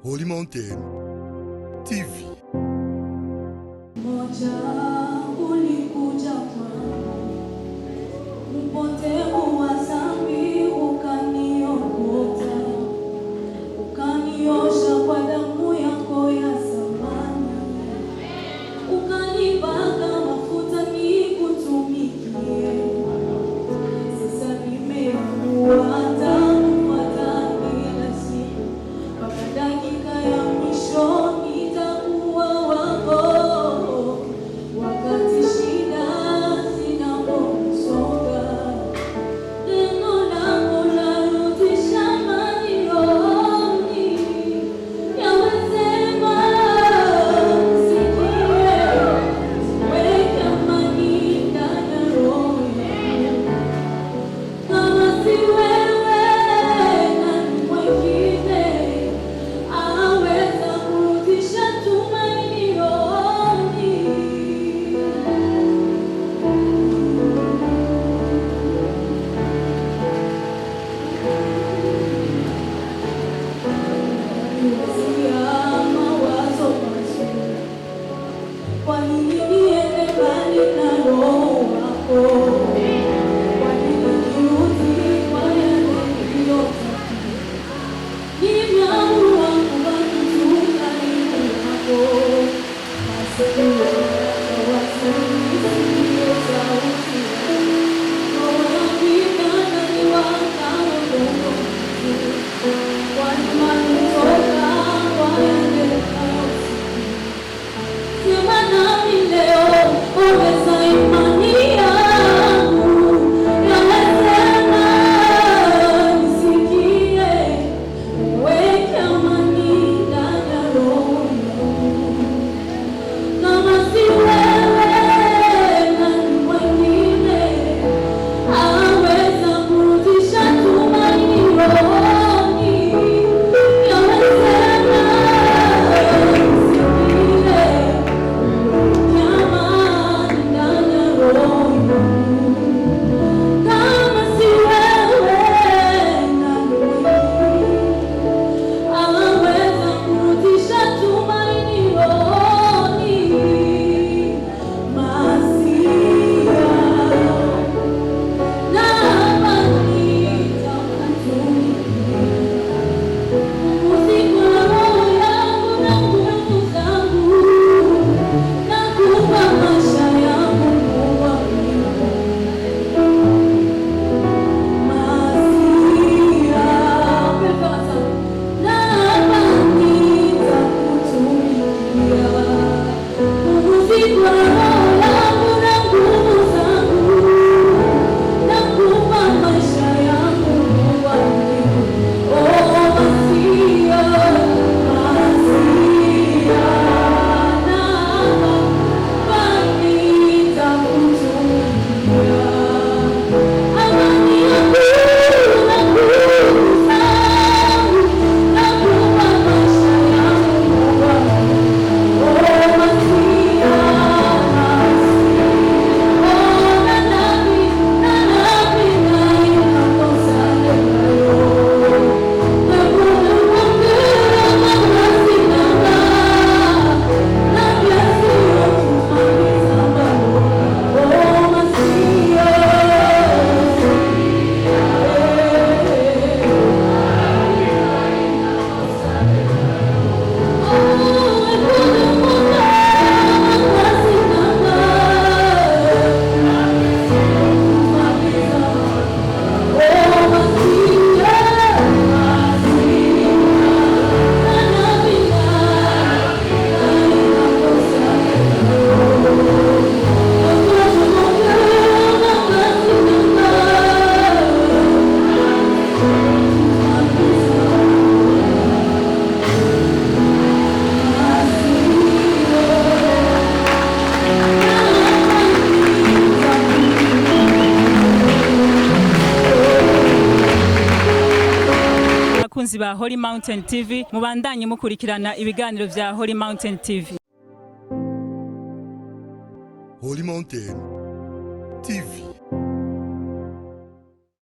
Holy Mountain TV. Moja ulikuja kwangu, mpotevu wa dhambi ukaniokota, ukaniosha kwa damu yako ya thamani, ukanipaka mafuta nikutumikie. Sasa nimekufuata kila siku, mpaka dakika ya mwisho nitakuwa wako. Wakati shida zinaposonga, neno lako larudisha amani rohoni. Yawezekana usikie, weke amani ndani ya roho yangu. Kama si wewe nani mwingine aweza kurudisha tumaini rohoni? Nimesikia mawazo mazuri, kwa nini niende mbali na roho wako? Kwa nini nirudi kwa yale niliyotaka? Nimeamua kubaki tu karibu nako. Masikio yawasikilize sauti yako. Roho yangu inaniwaka moyo wangu. Kwani manitoka kwa yale nayosikia. Sema nami leo, ongeza imani yangu. Yawezekana nisikie, weke amani ndani ya roho yangu. Kama si wewe nani mwingine aweza kurudisha tumaini rohoni? Yawezekana nisikie, weke amani ndani ya roho yangu. Kama si wewe nani mwingine aweza kurudisha tumaini rohoni? Masia naomba nitakutumikia. Usiku na roho yangu na nguvu zangu, nakupa maisha yangu kuwa wako. Masia pekata naomba nitakutumikia. Usiku na roho yangu na nguvu zangu, nakupa maisha yangu kuwa wako. Oh, Masia, Masia, naomba nitakutumikia. Amani yangu na nguvu zangu, nakupa maisha yangu kuwa wako. Oh, Masia, Masia, oh, nanabi naikakosane nayo. Abakunzi ba Holy Mountain TV, mubandanye mukurikirana ibiganiro vya Holy Mountain TV. Holy Mountain TV.